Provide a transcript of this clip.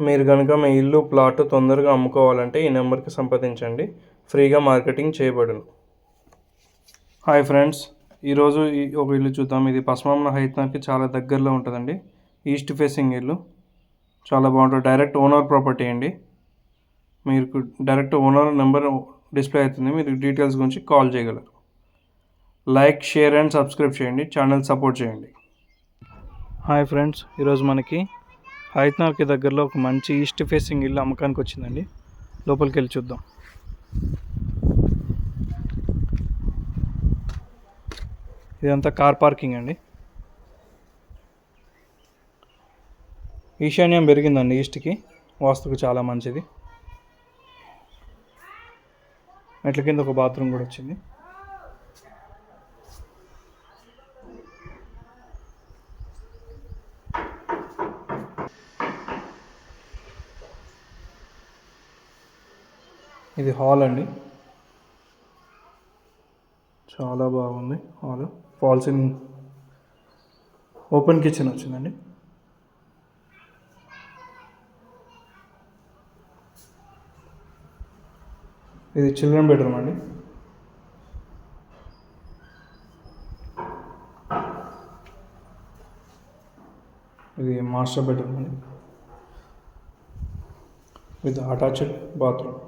మీరు కనుక మీ ఇల్లు ప్లాట్ తొందరగా అమ్ముకోవాలంటే ఈ నెంబర్కి సంప్రదించండి. ఫ్రీగా మార్కెటింగ్ చేయబడును. హాయ్ ఫ్రెండ్స్, ఈరోజు ఒక ఇల్లు చూద్దాం. ఇది పస్మామ్న హైత్నర్కి చాలా దగ్గరలో ఉంటుందండి. ఈస్ట్ ఫేసింగ్ ఇల్లు చాలా బాగుంటుంది. డైరెక్ట్ ఓనర్ ప్రాపర్టీ అండి. మీరు డైరెక్ట్ ఓనర్ నెంబర్ డిస్ప్లే అవుతుంది. మీరు డీటెయిల్స్ గురించి కాల్ చేయగలరు. లైక్, షేర్ అండ్ సబ్స్క్రైబ్ చేయండి. ఛానల్ సపోర్ట్ చేయండి. హాయ్ ఫ్రెండ్స్, ఈరోజు మనకి హైత్నర్కి దగ్గరలో ఒక మంచి ఈస్ట్ ఫేసింగ్ ఇల్లు అమ్మకానికి వచ్చిందండి. లోపలికి వెళ్ళి చూద్దాం. ఇదంతా కార్ పార్కింగ్ అండి. ఈశాన్యం పెరిగిందండి ఈస్ట్కి, వాస్తుకు చాలా మంచిది. మెట్ల కింద ఒక బాత్రూమ్ కూడా వచ్చింది. ఇది హాల్ అండి, చాలా బాగుంది hall. Fall ceiling, open kitchen వచ్చిందండి. ఇది చిల్డ్రన్ బెడ్రూమ్ అండి. ఇది మాస్టర్ బెడ్రూమ్ అండి విత్ అటాచ్డ్ బాత్రూమ్.